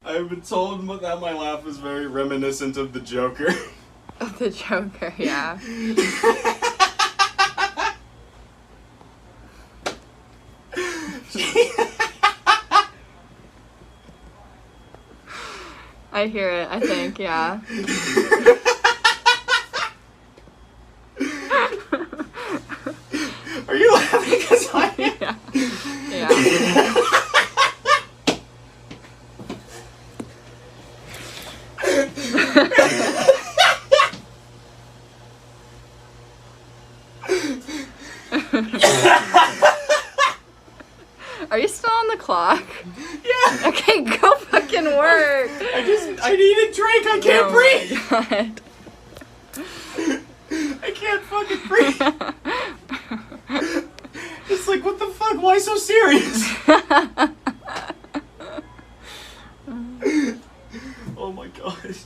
I've been told that my laugh is very reminiscent of the Joker. Of the Joker, yeah. I hear it, I think, yeah. Are you laughing because I am? Yeah. Yeah. Are you still on the clock? Yeah. Okay, go fucking work. I need a drink. I can't breathe. God. I can't fucking breathe. It's like, what the fuck? Why so serious? Oh my gosh.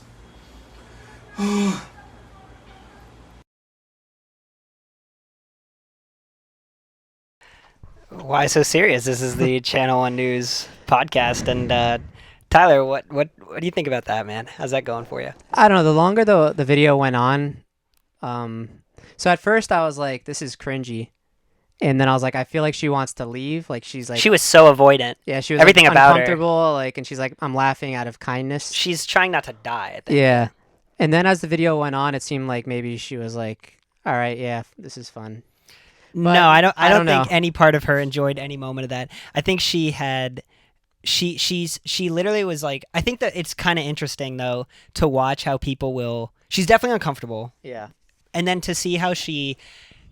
Why so serious? This is the Channel One News podcast, and Tyler, what do you think about that, man? How's that going for you? I don't know. The longer the video went on, so at first I was like, "This is cringy," and then I was like, "I feel like she wants to leave." Like she's like, She was so avoidant. yeah, she was everything like, about her. uncomfortable. Like, and she's like, "I'm laughing out of kindness." She's trying not to die. I think. Yeah, and then as the video went on, it seemed like maybe she was like, "All right, yeah, this is fun." But No, I don't don't think know. any part of her enjoyed any moment of that. I think she had. She literally was like. I think that it's kind of interesting though to watch how people will. She's definitely uncomfortable, Yeah, and then to see how she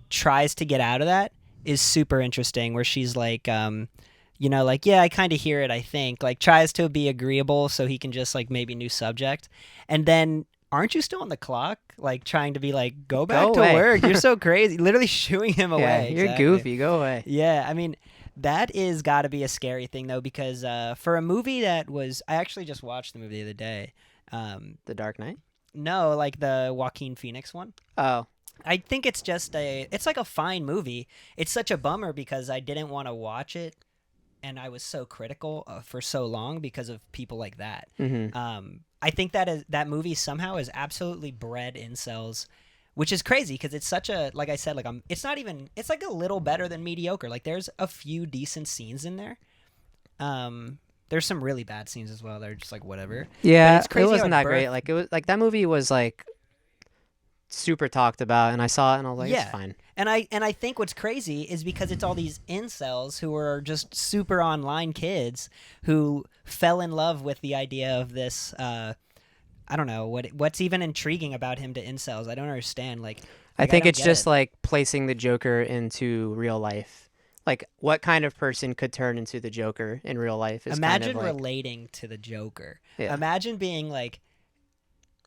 tries to get out of that is super interesting. Where she's like, like, yeah, I kind of hear it. I think like tries to be agreeable so he can just like maybe new subject, and then aren't you still on the clock? Like trying to be like, go back to away. work. You're so crazy. Literally shooing him yeah, away. you're Exactly. goofy. Go away. Yeah, I mean, that is got to be a scary thing though, because for a movie that was, I actually just watched the movie the other day. The Dark Knight. No, like the Joaquin Phoenix one. Oh, I think it's just it's like a fine movie. It's such a bummer because I didn't want to watch it, and I was so critical for so long because of people like that. mm-hmm. I think that movie somehow is absolutely bred incels, which is crazy because it's such a, like I said, like it's not even, it's like a little better than mediocre. Like there's a few decent scenes in there. There's some really bad scenes as well. They're just like whatever. Yeah, it's crazy it how wasn't it that birthed- great. Like it was like that movie was like super talked about, and I saw it and I was like, Yeah. it's fine. And I think what's crazy is because it's all these incels who are just super online kids who fell in love with the idea of this. I don't know what's even intriguing about him to incels. I don't understand. I think don't it's get just it. like placing the Joker into real life. Like, what kind of person could turn into the Joker in real life? Is Imagine kind of like, relating to the Joker. Yeah. Imagine being like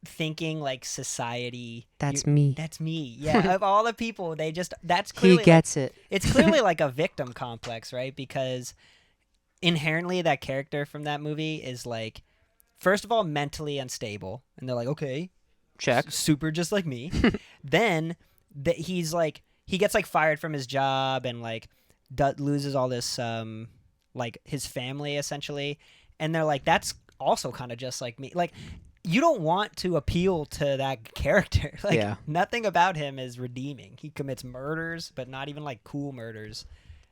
thinking like society. That's me. That's me. Yeah. Of all the people, that's He clearly gets it. it's clearly like a victim complex, right? Because inherently that character from that movie is like, first of all, mentally unstable, and they're like, okay, Check. super just like me. Then he's like, he gets like fired from his job and like loses all this like his family essentially, and they're like, that's also kind of just like me. Like, you don't want to appeal to that character. Like, Yeah. nothing about him is redeeming. He commits murders, but not even like cool murders.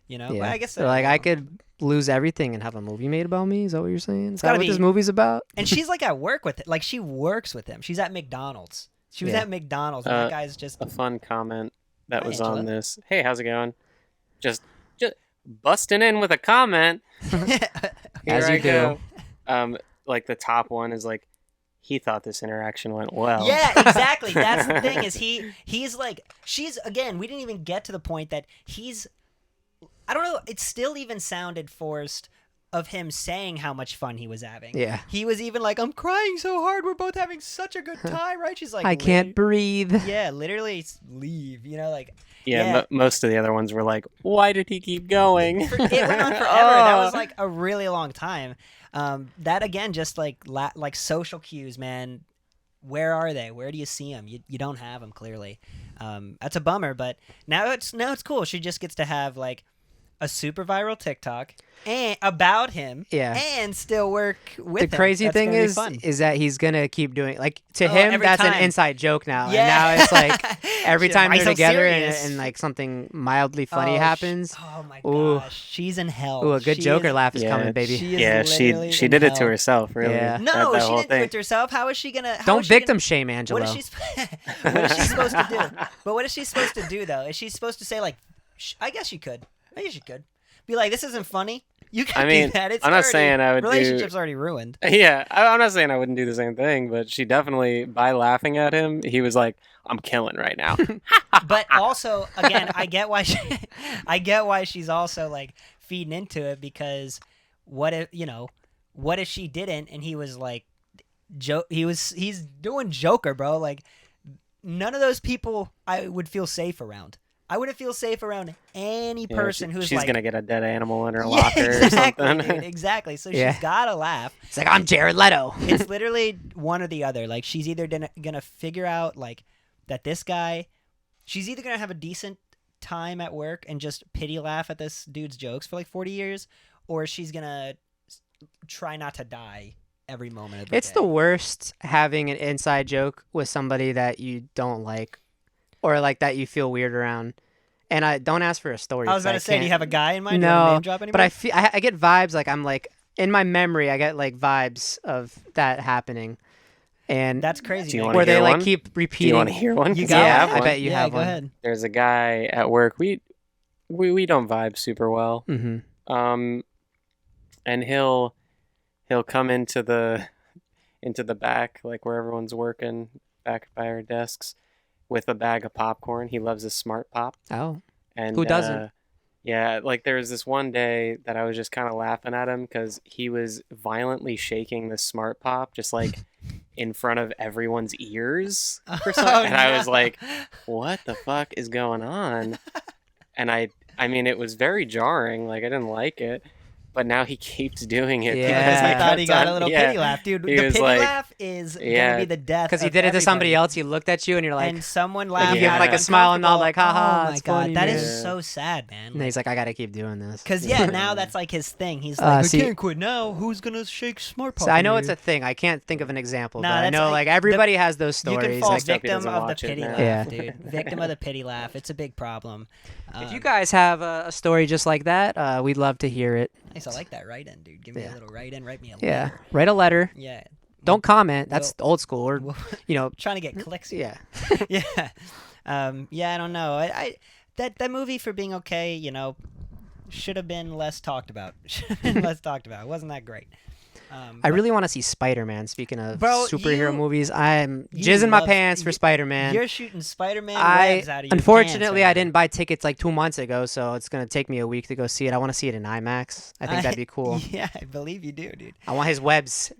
You know? Yeah. Well, I guess They're like, I could lose everything and have a movie made about me. Is that what you're saying? Is that gotta what be- this movie's about? And she's like at work with it. Like, she works with him. She's at McDonald's. She was Yeah. at McDonald's, and that guy's just A fun comment that Hi, was Angela. on this. Hey, how's it going? Just busting in with a comment. Here As you I do. go. Like the top one is like, he thought this interaction went well. Yeah, exactly. That's the thing is he's like, she's, again, we didn't even get to the point that he's, I don't know, it still even sounded forced of him saying how much fun he was having. Yeah. He was even like, I'm crying so hard, we're both having such a good time, right? She's like, I can't breathe. Yeah, literally leave, like. Yeah, most of the other ones were like, why did he keep going? It went on forever. That was like a really long time. That again, just like like social cues, man. Where are they? Where do you see them? You don't have them clearly. That's a bummer. But now it's cool. She just gets to have like a super viral TikTok and about him, Yeah. and still work with him. The crazy That's thing gonna be is fun. that he's gonna keep doing to Oh, him. every That's time. an inside joke now. Yeah. And now it's like every Shit, time why they're so together serious? and like something mildly funny Oh, happens. Oh my Ooh. gosh, she's in hell. Ooh, a good She Joker is- laugh is Yeah. coming, baby. She is Yeah, literally she in did it to hell. herself, really. Yeah. No, that she whole didn't do thing. it to herself. How is she gonna? How Don't is she victim gonna, shame Angelo. What is she? What is she supposed to do? But what is she supposed to do though? Is she supposed to say like? I guess she could. I guess she could be like, "This isn't funny." You can I mean, do that. It's I'm not already- saying I would do- Relationship's already ruined. Yeah, I'm not saying I wouldn't do the same thing, but she definitely, by laughing at him, he was like, "I'm killing right now." But also, again, I get why she's also like feeding into it, because what if she didn't and he was like he's doing Joker, bro. Like, none of those people I would feel safe around. I wouldn't feel safe around any Yeah, person who's she's like, gonna get a dead animal in her yeah, locker exactly, or something. dude, exactly. So Yeah. she's gotta laugh. It's like, I'm Jared Leto. It's literally one or the other. Like, she's either gonna figure out like that this guy, she's either gonna have a decent time at work and just pity laugh at this dude's jokes for like 40 years, or she's gonna try not to die every moment of the It's day. the worst having an inside joke with somebody that you don't like, or like that you feel weird around. And I don't ask for a story. I was 'cause about to say, do you can't- have a guy in mind? Do you want to No, name drop anybody? but I get vibes like I'm like in my memory I get like vibes of that happening, and That's crazy. Do you man. wanna where they hear like one? keep Do you repeating. want to hear one? You 'Cause got I one? have I one. bet you yeah, have go one. ahead. There's a guy at work. We don't vibe super well. Mm-hmm. And he'll come into the back, like where everyone's working, back by our desks, with a bag of popcorn. He loves his Smart Pop. Oh, And Who doesn't? Yeah, like there was this one day that I was just kind of laughing at him because he was violently shaking the Smart Pop just like in front of everyone's ears or something. Oh, And I was no. like, "What the fuck is going on?" And I mean, it was very jarring. Like I didn't like it, but now he keeps doing it Yeah. Because he because thought he got a kept little on- yeah. pity laugh, dude. He The was pity like- laugh is Yeah. gonna be the death. because he of did it to somebody everybody. else. He looked at you and you're like, And someone you laughed. give him, at like, him a smile and nod, like, uncomfortable. "Ha ha, Oh my it's god, funny, that man." is so sad, man. and he's like, I gotta keep doing this. Because yeah, now that's like his thing. He's Uh, like, I see- can't quit now. Who's gonna shake Smart Pop? So I know in it's here?" a thing. I can't think of an example, Nah, but I that's know like like everybody has those You stories. can fall like, Hope he victim doesn't of the watch it pity now. laugh, Yeah. dude. Victim of the pity laugh. It's a big problem. if you guys have a story just like that, we'd love to hear it. Nice, I like that write-in, dude. Give me Yeah. a little write-in. Write me a Yeah, letter. write a letter. Yeah. Don't comment. That's old school. Or Well, you know, trying to get clicks. Here. yeah. Yeah. I don't know. That movie, for being okay, should have been less talked about. Should have been less talked about. It wasn't that great. I But really want to see Spider-Man. Speaking of Bro, superhero you- movies, I'm you jizzing my love- pants for you- Spider-Man. You're shooting Spider-Man I webs out of your unfortunately pants I right didn't buy tickets like 2 months ago, so it's gonna take me a week to go see it. I want to see it in IMAX. I think that'd be cool. Yeah, I believe you do, dude. I want his webs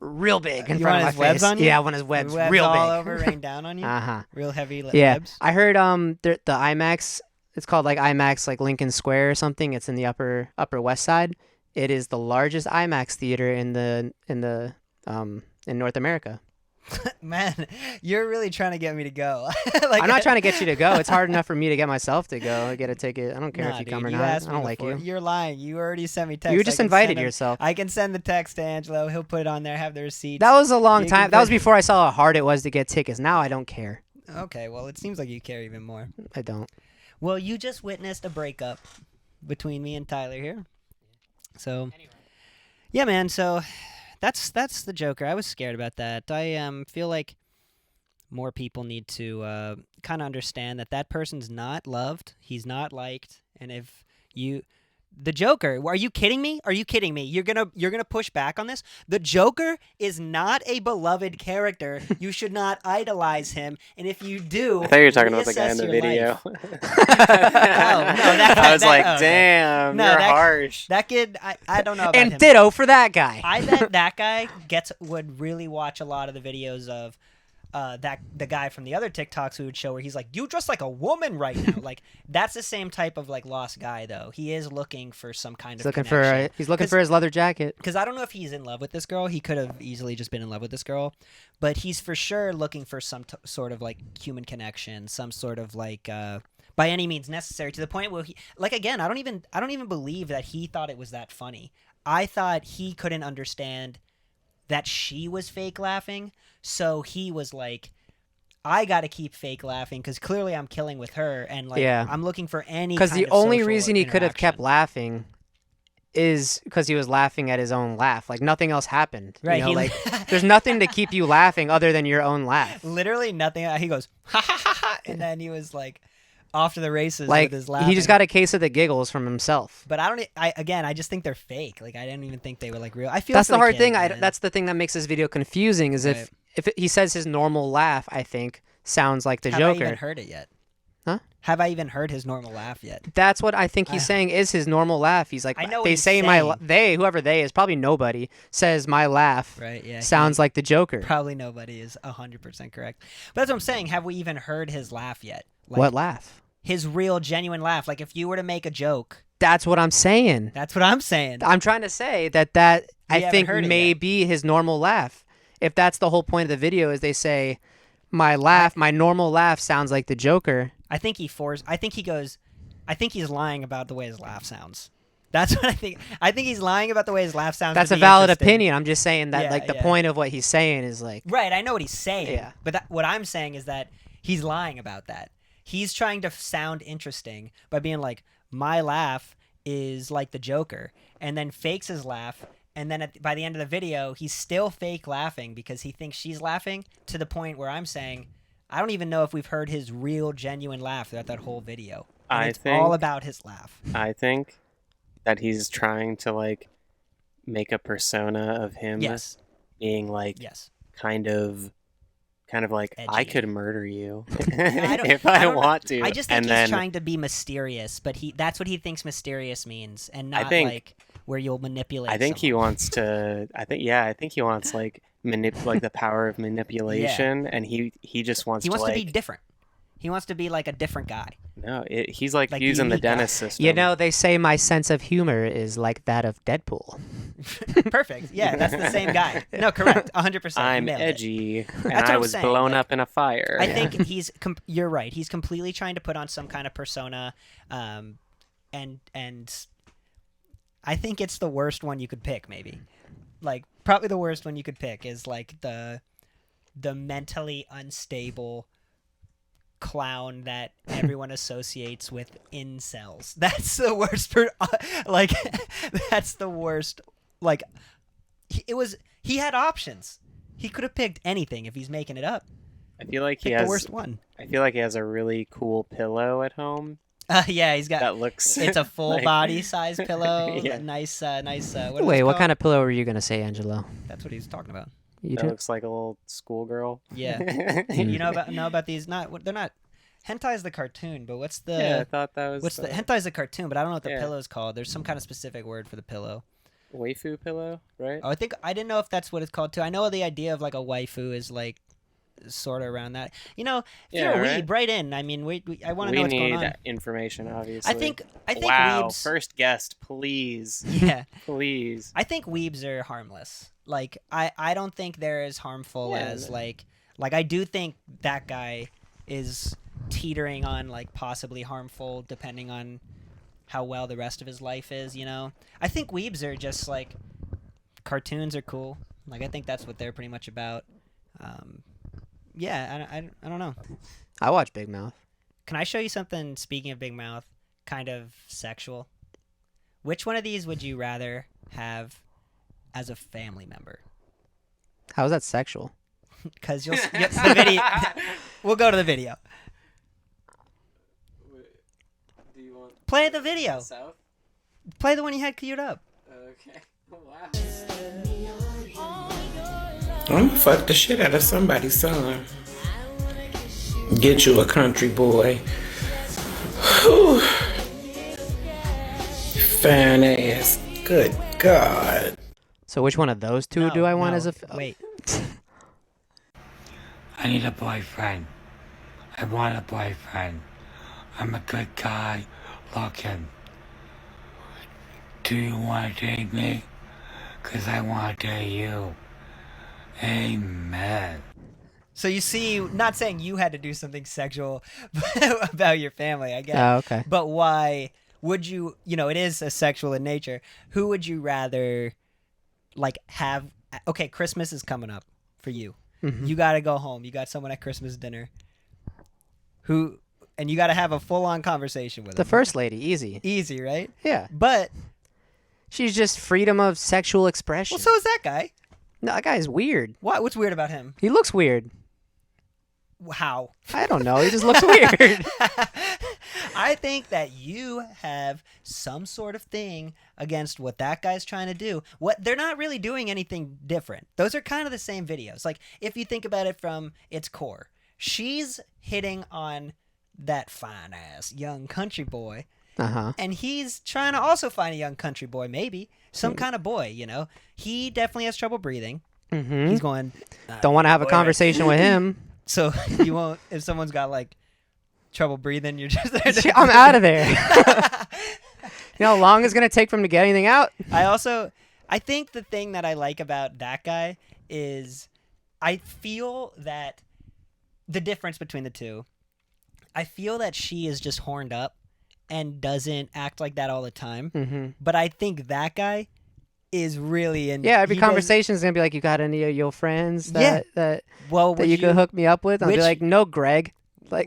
real big in You front want of my his webs face. on you? Yeah, I want his webs, Webs real all big. over, rain down on you. Uh-huh. Real heavy Yeah, webs. I heard the IMAX. It's called like IMAX like Lincoln Square or something. It's in the upper West Side. It is the largest IMAX theater in North America. Man, you're really trying to get me to go. I'm not trying to get you to go. It's hard enough for me to get myself to go. Get a ticket. I don't care Nah, if you dude, come or you not. I asked me don't like before. you. You're lying. You already sent me text. You I just can invited send him- yourself. I can send the text to Angelo. He'll put it on there. Have the receipts. That was a long You can time. That was put- before I saw how hard it was to get tickets. Now I don't care. Okay, well, it seems like you care even more. I don't. Well, you just witnessed a breakup between me and Tyler here. So, yeah, man. So that's the Joker. I was scared about that. I feel like more people need to kind of understand that person's not loved. He's not liked. And if you, the Joker, are you kidding me? Are you kidding me? You're gonna push back on this? The Joker is not a beloved character. You should not idolize him. And if you do, I thought you were talking about the guy in reassess the your video. life. that- I was that- like, oh. damn, No, you're that- harsh. That kid, I don't know about And him. ditto for that guy. I bet that guy would really watch a lot of the videos of the guy from the other TikToks we would show where he's like, you dress like a woman right now. Like, that's the same type of like lost guy though. He is looking for some kind He's of looking connection. he's looking for his leather jacket. Because I don't know if he's in love with this girl. He could have easily just been in love with this girl, but he's for sure looking for some sort of like human connection, some sort of like by any means necessary, to the point where he, like, again, I don't even believe that he thought it was that funny. I thought he couldn't understand that she was fake laughing, so he was like, I got to keep fake laughing because clearly I'm killing with her, and like I'm looking for any. Because kind the of only social reason he could have kept interaction. laughing is because he was laughing at his own laugh. Like nothing else happened. Right, You know, he- like there's nothing to keep you laughing other than your own laugh. Literally nothing. He goes ha ha ha ha, and then he was like off to the races Like with his laughing. he just got a case of the giggles from himself. But I just think they're fake. Like I didn't even think they were like real. I feel That's for the hard kid, thing. man. That's the thing that makes this video confusing. Is Right. if he says his normal laugh, I think sounds like the Have I Joker. even heard it yet? Huh? Have I even heard his normal laugh yet? That's what I think he's saying is his normal laugh. He's like, I know what they he's say saying. whoever they is, probably nobody, says my laugh Right? Yeah. sounds like the Joker. Probably nobody is 100% correct. But that's what I'm saying. Have we even heard his laugh yet? Like, What laugh? His real, genuine laugh. Like if you were to make a joke, That's what I'm saying. that's what I'm saying. I'm trying to say that I haven't think heard it may yet. be his normal laugh. If that's the whole point of the video, is they say my laugh, my normal laugh sounds like the Joker. I think he's lying about the way his laugh sounds. That's what I think. I think he's lying about the way his laugh sounds. That's to a be valid interesting. opinion. I'm just saying that Yeah, the yeah. point of what he's saying is like Right, I know what he's saying. Yeah. But what I'm saying is that he's lying about that. He's trying to sound interesting by being like, my laugh is like the Joker, and then fakes his laugh, and then by the end of the video, he's still fake laughing because he thinks she's laughing, to the point where I'm saying, I don't even know if we've heard his real, genuine laugh throughout that whole video. And it's all about his laugh. I think that he's trying to like make a persona of him Yes. being like Yes. kind of like I Edgy. could murder you I if I don't know. want to. I just think and he's then trying to be mysterious, but that's what he thinks mysterious means, and not think- like where you'll manipulate. I think he someone. wants to. I think he wants like like the power of manipulation, and he just wants He to wants like to be different. He wants to be like a different guy. no. He's like, Like using the unique guy. dentist system. You know, they say my sense of humor is like that of Deadpool. Perfect. Yeah, that's the same guy. No, correct. 100%. I'm You nailed it. edgy, and what I I'm was saying, blown like, up in a fire. I think you're right. He's completely trying to put on some kind of persona, and I think it's the worst one you could pick. Maybe, like probably the worst one you could pick is like the mentally unstable clown that everyone associates with incels. That's the worst. Like that's the worst. Like he had options. He could have picked anything if he's making it up. I feel like he Pick has. the worst one. I feel like he has a really cool pillow at home Yeah, he's got. that looks. It's a full like- body size pillow. Yeah. Nice. What are Wait, those what called? kind of pillow were you gonna say, Angelo? That's what he's talking about. You That too? looks like a little schoolgirl. Yeah. You know about these? They're not. Hentai is the cartoon, but what's the? Yeah, I thought that was. What's the hentai is a cartoon, but I don't know what the Yeah. pillow's called. There's some kind of specific word for the pillow. waifu pillow, right? Oh, I didn't know if that's what it's called too. I know the idea of like a waifu is like sort of around that. You know, if Yeah, you're a right. weeb, write in. I mean, I want to know what's need going on. information, obviously. I think Wow, weebs. first guest, please, Yeah, please. I think weebs are harmless. Like I don't think they're as harmful Yeah, as no. like I do think that guy is teetering on like possibly harmful depending on how well the rest of his life is, you know. I think weebs are just like cartoons are cool. Like I think that's what they're pretty much about. Yeah, I don't know. I watch Big Mouth. Can I show you something, speaking of Big Mouth, kind of sexual? Which one of these would you rather have as a family member? How is that sexual? Because the video. We'll go to the video. Do you want Play the video. South? Play the one you had queued up. Okay. Wow. I'm gonna fuck the shit out of somebody's son. Get you a country boy. Whew. Fine ass. Good God. So which one of those two No, do I want no, as a? wait. I need a boyfriend. I want a boyfriend. I'm a good guy looking. Do you want to date me? 'Cause I want to date you. Amen. So you see, not saying you had to do something sexual about your family, I guess. Oh, okay. But why would you? It is a sexual in nature. Who would you rather, like, have? Okay, Christmas is coming up for you. Mm-hmm. You got to go home. You got someone at Christmas dinner. And you got to have a full-on conversation with The them. first lady, easy. Easy, right? Yeah. But She's just freedom of sexual expression. well, so is that guy. No, that guy's weird. What's weird about him? He looks weird. How? I don't know. He just looks weird. I think that you have some sort of thing against what that guy's trying to do. What they're not really doing anything different. Those are kind of the same videos. Like, if you think about it from its core, she's hitting on that fine ass young country boy, and he's trying to also find a young country boy, maybe some kind of boy. He definitely has trouble breathing. Mm-hmm. He's going. Don't want to have a boy, conversation with him. So you won't. If someone's got like trouble breathing, you're just there. I'm out of there. You know how long it's gonna take for him to get anything out? I think the thing that I like about that guy is I feel that the difference between the two, I feel that she is just horned up and doesn't act like that all the time. Mm-hmm. But I think that guy is really in. Yeah, every he does- conversation is gonna be like, "You got any of your friends Yeah. that Well, that would you could hook me up with?" I'll be which- like, "No, Greg." Like,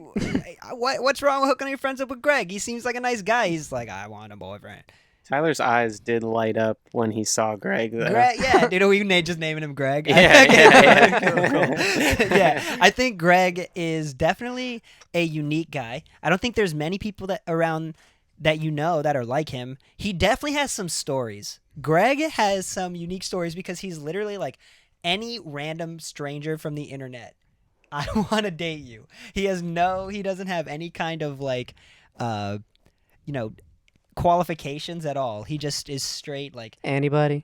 what's wrong with hooking your friends up with Greg? He seems like a nice guy. He's like, I want a boyfriend. Tyler's eyes did light up when he saw Greg, though. Greg, yeah, dude, are we just naming him Greg? Yeah. Cool. Yeah, I think Greg is definitely a unique guy. I don't think there's many people that around that that are like him. He definitely has some stories. Greg has some unique stories because he's literally like any random stranger from the internet. I want to date you. He doesn't have any kind of like, qualifications at all. He just is straight like anybody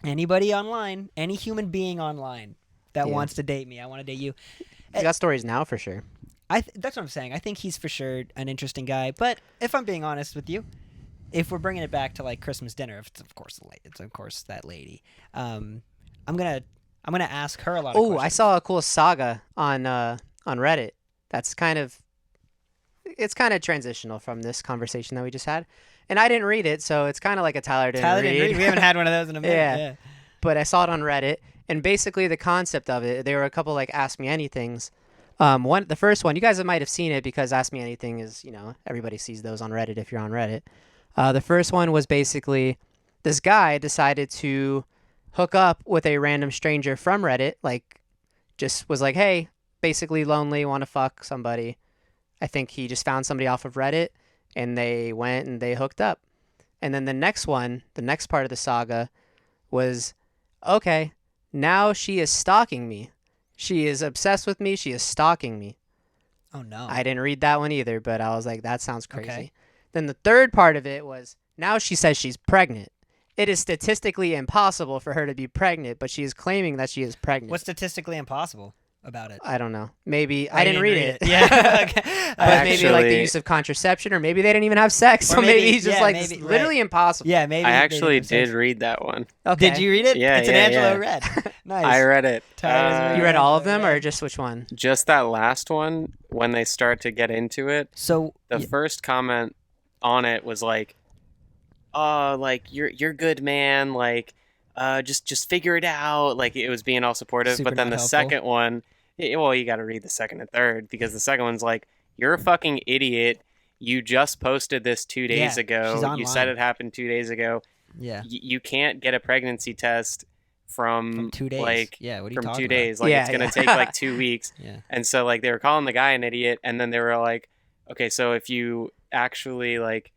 online, any human being online that Yeah. wants to date me. I want to date you. You got stories now for sure. That's what I'm saying. I think he's for sure an interesting guy. But if I'm being honest with you, if we're bringing it back to like Christmas dinner, it's of course that lady. I'm gonna ask her a lot of questions. Oh, I saw a cool saga on Reddit. That's kind of transitional from this conversation that we just had, and I didn't read it, so it's kind of like a Tyler didn't read. We haven't had one of those in a minute. Yeah. But I saw it on Reddit, and basically the concept of it, there were a couple like Ask Me Anythings. The first one, you guys might have seen it because Ask Me Anything is, everybody sees those on Reddit if you're on Reddit. The first one was basically this guy decided to hook up with a random stranger from Reddit, like just was like, hey, basically lonely, want to fuck somebody. I think he just found somebody off of Reddit, and they went and they hooked up. And then the next part of the saga was, okay, now she is stalking me. She is obsessed with me. She is stalking me. Oh, no. I didn't read that one either, but I was like, that sounds crazy. Okay. Then the third part of it was, now she says she's pregnant. It is statistically impossible for her to be pregnant, but she is claiming that she is pregnant. What's statistically impossible about it? I don't know. Maybe I didn't read it. Yeah. Okay. But maybe like the Actually- use of contraception, or maybe they didn't even have sex. Or So maybe maybe- he's just yeah, like maybe, it's literally impossible. Yeah, maybe. I they actually didn't have sex. did read that one. Okay. Did you read it? Yeah, it's an yeah, Angelo yeah. read. Nice. I read it. Tyler's You read all of them, Yeah. or just which one? Just that last one, when they start to get into it, So the first comment on it was like, "Oh, like you're good, man. Like, just figure it out." Like it was being all supportive. Super But then not the helpful. second one, well, you got to read the second and third, because the second one's like, "You're a fucking idiot. You just posted this 2 days Yeah, ago. she's You said online. it happened 2 days ago. yeah, You can't get a pregnancy test from 2 days. Like yeah, what are you from talking 2 about? days. Like Yeah, it's gonna yeah. take like 2 weeks." Yeah. And so like they were calling the guy an idiot, and then they were like, "Okay, so if you actually like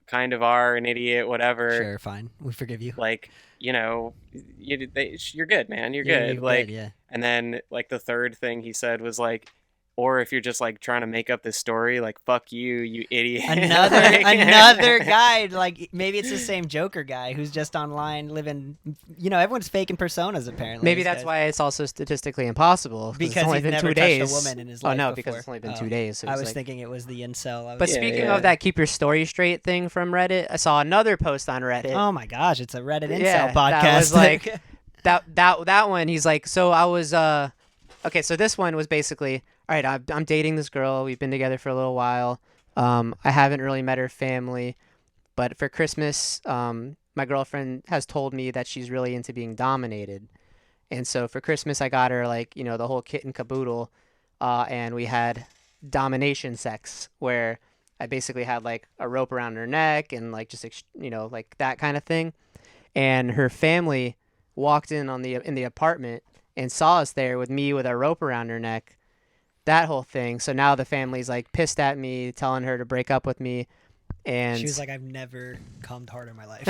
kind of are an idiot, whatever, Sure, fine. We forgive you. like you're good, man. You're Yeah, good." you're Like, yeah. and then like the third thing he said was like, or if you're just like trying to make up this story, like fuck you, you idiot. Another guy, like maybe it's the same Joker guy who's just online living. Everyone's faking personas apparently. Maybe these that's guys. why it's also statistically impossible. Because it's only he's been never 2 touched days. a woman in his Oh life no, before. because it's only been Oh. 2 days. So I it's was like- thinking it was the incel. I was But Yeah, speaking yeah. of that, keep your story straight thing from Reddit. I saw another post on Reddit. oh my gosh, it's a Reddit incel Yeah, podcast. that was like that one. He's like, so I was Okay, so this one was basically, all right, I'm dating this girl. We've been together for a little while. I haven't really met her family, but for Christmas, my girlfriend has told me that she's really into being dominated. And so for Christmas, I got her like, the whole kit and caboodle, and we had domination sex where I basically had like a rope around her neck and like just like that kind of thing. And her family walked in in the apartment and saw us there with me with a rope around her neck, that whole thing. So now the family's like pissed at me, telling her to break up with me. And She was like, I've never cummed hard in my life.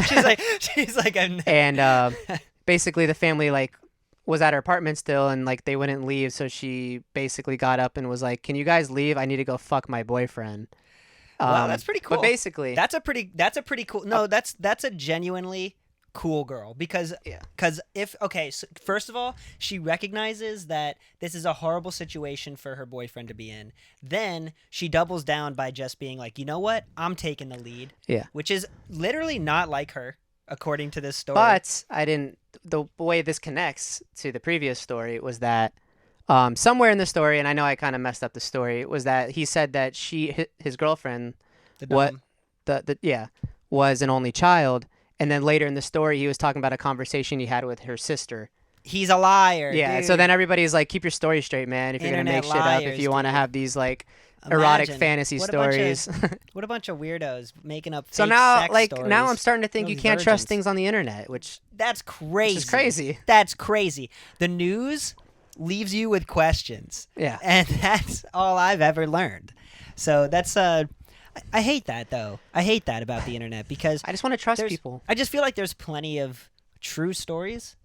She's like, I've never. and basically the family like was at her apartment still, and like they wouldn't leave. So she basically got up and was like, "Can you guys leave? I need to go fuck my boyfriend." Wow, that's pretty cool. But basically, That's a pretty cool. No, that's a genuinely cool girl because so first of all, she recognizes that this is a horrible situation for her boyfriend to be in. Then she doubles down by just being like, you know what, I'm taking the lead. Yeah. Which is literally not like her, according to this story. But the way this connects to the previous story was that somewhere in the story, and I know I kind of messed up the story, was that he said that his girlfriend, was an only child. And then later in the story, he was talking about a conversation he had with her sister. He's a liar. Yeah. Dude. So then everybody's like, keep your story straight, man. If you're going to make Internet shit up, if liars, you want to dude. have these like erotic Imagine. fantasy What stories. What a bunch of weirdos making up. So fake now, sex like, stories. now I'm starting to think Those you can't trust virgins. things on the internet, which That's crazy. is crazy. That's crazy. The news leaves you with questions. Yeah. And that's all I've ever learned. So that's I hate that though. I hate that about the internet because I just want to trust there's- people. I just feel like there's plenty of true stories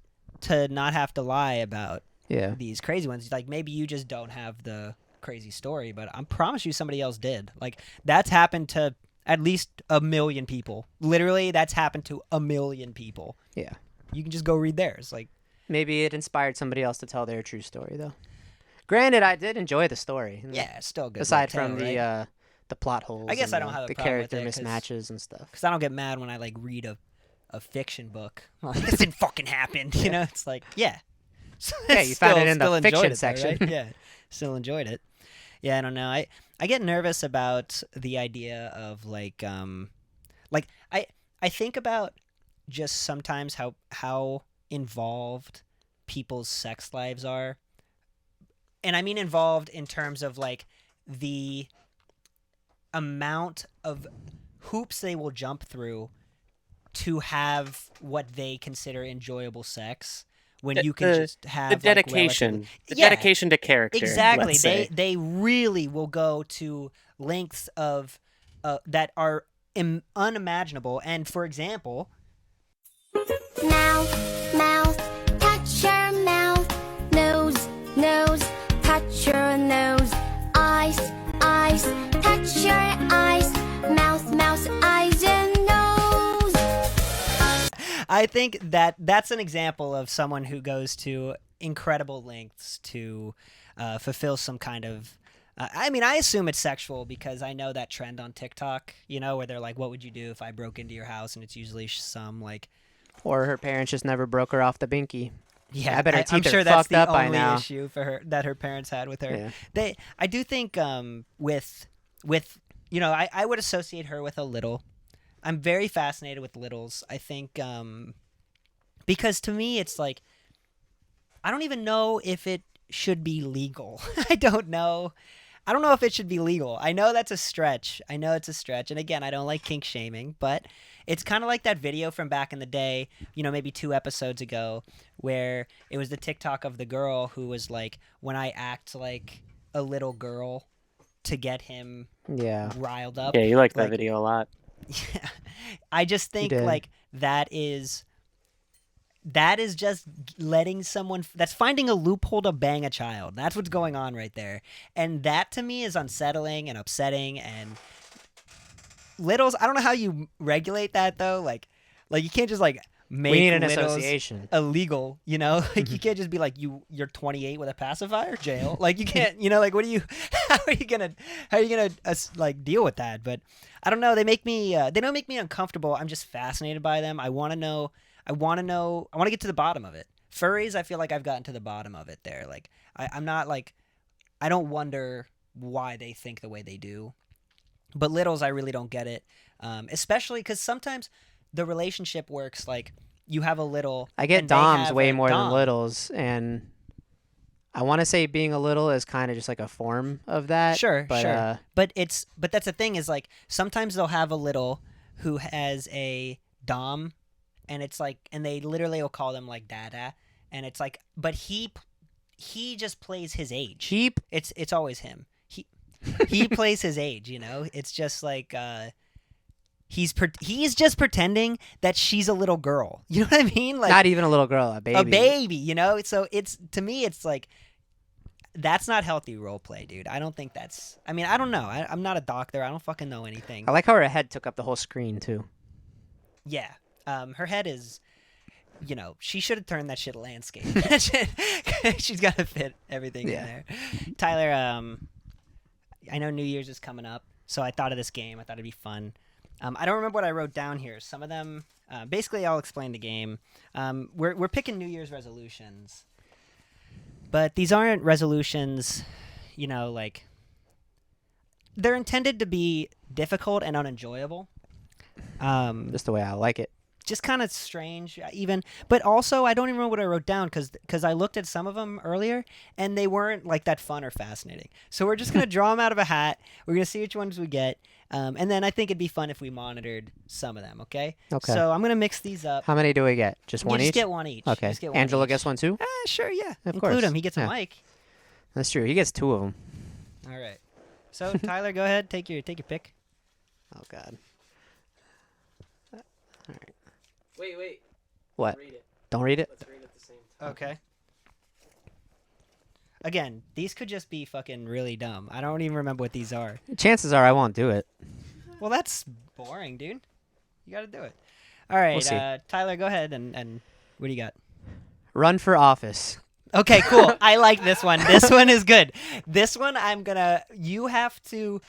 to not have to lie about Yeah. these crazy ones. Like maybe you just don't have the crazy story, but I promise you somebody else did. Like that's happened to at least 1 million people. Literally, that's happened to 1 million people. Yeah. You can just go read theirs. Like Maybe it inspired somebody else to tell their true story, though. Granted, I did enjoy the story. yeah, it's still a good. Aside little from tale, the plot holes. I guess and I don't have a the problem with character it 'cause- mismatches and stuff. because I don't get mad when I like read a fiction book. Like, this didn't fucking happen. You know, it's like yeah. So Yeah, you found it in the still enjoyed fiction it, though, section. right? Yeah, still enjoyed it. Yeah, I don't know. I get nervous about the idea of like I think about just sometimes how involved people's sex lives are. And I mean involved in terms of like the amount of hoops they will jump through to have what they consider enjoyable sex when you can just have The like, dedication. relatively- The Yeah, dedication to character. exactly. let's say. They really will go to lengths of that are unimaginable. And for example, Mouth, mouth, touch your mouth. Nose, nose, touch your nose. Eyes, eyes, touch your eyes. Mouth, mouth, eyes and nose. I think that's an example of someone who goes to incredible lengths to fulfill some kind of. I mean, I assume it's sexual because I know that trend on TikTok, you know, where they're like, "What would you do if I broke into your house?" And it's usually some like, Or her parents just never broke her off the binky. yeah, I bet her I'm teeth are sure that's fucked the up by only now. issue for her that her parents had with her. Yeah. I do think with you know, I would associate her with a little. I'm very fascinated with littles. I think because to me it's like I don't even know if it should be legal. I don't know if it should be legal. I know that's a stretch. I know it's a stretch. And again, I don't like kink shaming, but it's kind of like that video from back in the day, you know, maybe 2 episodes ago, where it was the TikTok of the girl who was like, when I act like a little girl to get him Yeah. riled up. Yeah, you like that Like- video a lot. Yeah. I just think did. like that is just letting someone that's finding a loophole to bang a child. That's what's going on right there. And that to me is unsettling and upsetting. And littles, I don't know how you regulate that though. Like you can't just like make We need an littles association. illegal, you know? Like you can't just be like you're 28 with a pacifier, jail. Like you can't, you know, like what are you how are you going to like deal with that? But I don't know, they don't make me uncomfortable. I'm just fascinated by them. I want to get to the bottom of it. Furries, I feel like I've gotten to the bottom of it there. Like I'm not like, I don't wonder why they think the way they do. But littles, I really don't get it. Especially because sometimes the relationship works like you have a little. I get and they doms have way a more dom. than littles, and I want to say being a little is kind of just like a form of that. Sure, but, sure. But that's the thing is like sometimes they'll have a little who has a dom, and it's like, and they literally will call them like dada, and it's like, but he just plays his age. Cheap. It's always him. He plays his age, you know. It's just like he's just pretending that she's a little girl. You know what I mean? Like Not even a little girl, a baby. a baby, you know. So it's, to me, it's like that's not healthy role play, dude. I don't think that's. I mean, I don't know. I'm not a doctor. I don't fucking know anything. I like how her head took up the whole screen too. Yeah, her head is. You know, she should have turned that shit landscape. She's got to fit everything in there. Tyler, I know New Year's is coming up, so I thought of this game. I thought it'd be fun. I don't remember what I wrote down here. Some of them, basically, I'll explain the game. We're picking New Year's resolutions, but these aren't resolutions. You know, like they're intended to be difficult and unenjoyable. Just the way I like it. Just kind of strange, even. But also, I don't even remember what I wrote down because I looked at some of them earlier, and they weren't like that fun or fascinating. So we're just gonna draw them out of a hat. We're gonna see which ones we get, and then I think it'd be fun if we monitored some of them. Okay. Okay. So I'm gonna mix these up. How many do we get? Just one You each? just get one each. Okay. Just get one Angela each. gets one too? Sure, yeah. Of Include course. him. He gets a Yeah. mic. That's true. He gets two of them. All right. So Tyler, go ahead. Take your pick. Oh, God. All right. Wait. What? Read it. Don't read it? Let's read at the same time. Okay. Again, these could just be fucking really dumb. I don't even remember what these are. Chances are I won't do it. Well, that's boring, dude. You got to do it. All right, We'll see. Tyler, go ahead and what do you got? Run for office. Okay, cool. I like this one. This one is good. This one you have to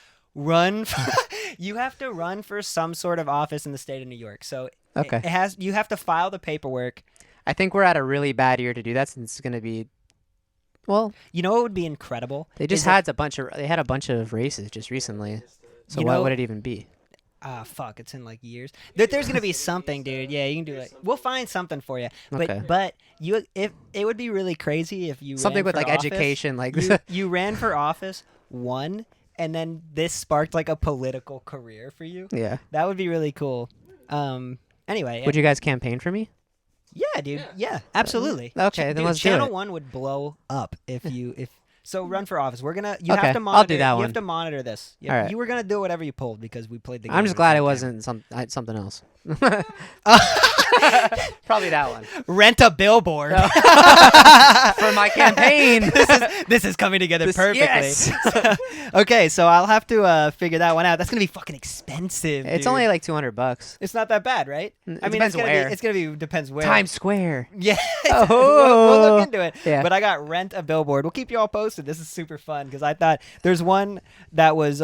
run for some sort of office in the state of New York. So Okay. you have to file the paperwork. I think we're at a really bad year to do that since it's going to be, well, You know what would be incredible? they just Is if- had a bunch of races just recently. So You what know- would it even be? Fuck, it's in like years. There's gonna be something, dude. Yeah, you can do it. We'll find something for you. Okay. But if it would be really crazy if you Something ran with for like office, education, like you ran for office, won, and then this sparked like a political career for you. yeah. That would be really cool. Anyway, Would you guys campaign for me? yeah, dude. Yeah, absolutely. Okay, then Dude, let's do Channel it. 1 would blow up if you so run for office. You Okay, have to I'll monitor. do that You one. have to monitor this. All right. You were gonna do whatever you pulled because we played the game. I'm just in glad it front of wasn't something else. camera. Probably that one. Rent a billboard. For my campaign. This is coming together perfectly. Yes. Okay, so I'll have to figure that one out. That's gonna be fucking expensive. It's dude. only like $200. It's not that bad, right? It I mean, depends where. It's gonna be depends where. Times Square. Yeah. Oh. we'll look into it. Yeah. But I got Rent a Billboard. We'll keep you all posted. This is super fun because I thought there's one that was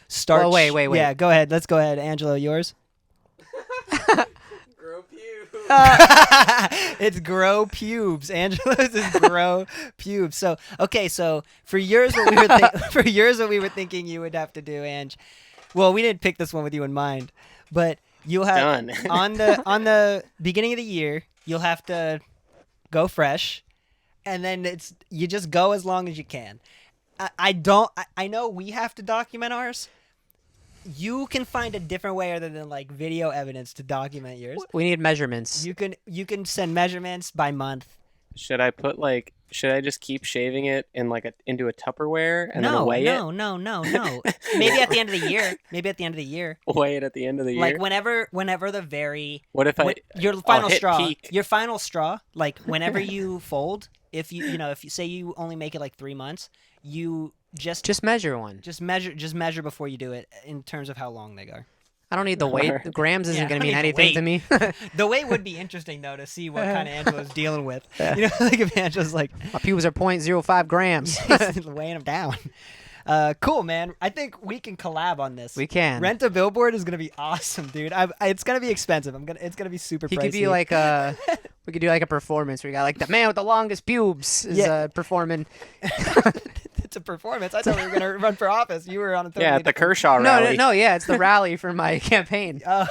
start. Well, wait. Yeah, go ahead. Let's go ahead, Angelo. Yours. Grow pubes. It's grow pubes. Angelo's is grow pubes. So okay, so for yours what we were thinking you would have to do, Ange. Well, we didn't pick this one with you in mind, but you'll have Done. on the beginning of the year you'll have to go fresh, and then you just go as long as you can. I know we have to document ours. You can find a different way other than like video evidence to document yours. We need measurements. You can send measurements by month. Should I just keep shaving it in into a Tupperware and then weigh no. Maybe at the end of the year. it? Weigh it at the end of the year. Like whenever the very What if your I'll final hit straw, peak? your final straw, like whenever you fold, if you say you only make it like 3 months, you just measure one. measure before you do it in terms of how long they go. I don't need the weight. Alright. Grams isn't Yeah, going I to mean don't anything need to me. The weight would be interesting though to see what kind of Angela's dealing with. Yeah. You know, like if Angela's like My pubes are 0.05 grams. weighing them down. Cool, man. I think we can collab on this. We can. Rent a billboard is gonna be awesome, dude. It's gonna be expensive. It's gonna be super He pricey. could be like a. We could do like a performance where you got like the man with the longest pubes is performing. It's a performance. I thought we were gonna run for office. You were on a totally Yeah, at the different- Kershaw rally. No, yeah, it's the rally for my campaign. Oh.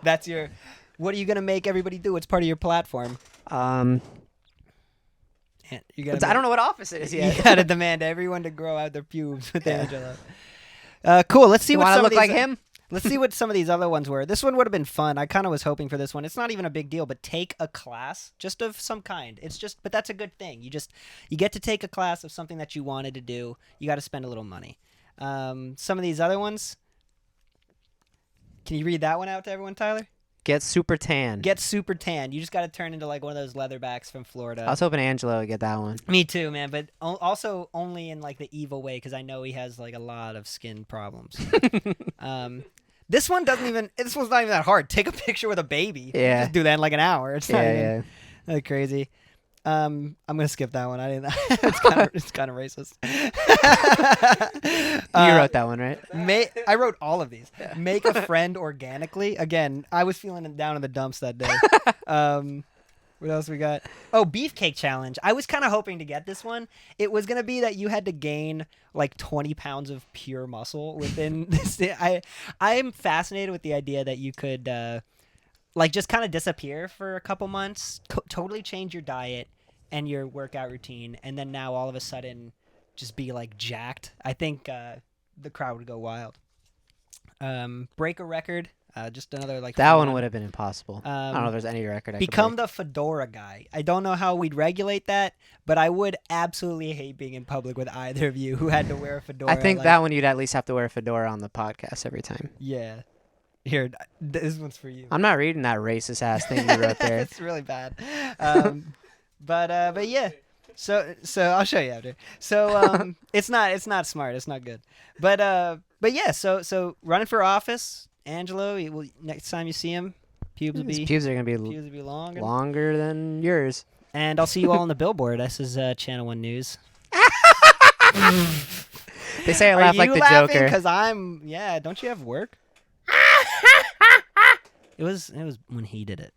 That's your. What are you gonna make everybody do? It's part of your platform. You gotta I don't know what office it is yet. You gotta demand everyone to grow out their pubes with Angelo. Cool. Let's see You what want to some look of these, like him? Let's see what some of these other ones were. This one would have been fun. I kind of was hoping for this one. It's not even a big deal, but take a class just of some kind. But that's a good thing. You get to take a class of something that you wanted to do. You got to spend a little money. Some of these other ones. Can you read that one out to everyone, Tyler? Get super tan. Get super tan. You just got to turn into like one of those leatherbacks from Florida. I was hoping Angelo would get that one. Me too, man. But also only in like the evil way because I know he has like a lot of skin problems. This one doesn't even. This one's not even that hard. Take a picture with a baby. Yeah. Just do that in like an hour. It's not Yeah, even that crazy. I'm gonna skip that one. I didn't. It's kind of racist. You wrote that one, right? I wrote all of these. Make a friend organically. Again, I was feeling down in the dumps that day. What else we got? Oh, Beefcake challenge. I was kind of hoping to get this one. It was gonna be that you had to gain like 20 pounds of pure muscle within this. I am fascinated with the idea that you could like just kind of disappear for a couple months, totally change your diet and your workout routine, and then now all of a sudden just be like jacked. I think the crowd would go wild. Break a record. Just another like That fun one would have been impossible. I don't know if there's any record I could become break. the fedora guy. I don't know how we'd regulate that, but I would absolutely hate being in public with either of you who had to wear a fedora. I think like, that one you'd at least have to wear a fedora on the podcast every time. Yeah. Here, this one's for you. I'm not reading that racist ass thing you wrote there. It's really bad. But yeah. So I'll show you after. So it's not smart. It's not good. But yeah. So running for office, Angelo. Next time you see him, pubes will His be pubes are gonna be longer. than yours. And I'll see you all on the billboard. This is Channel 1 News. They say I laugh like the Joker. Because don't you have work? It was when he did it.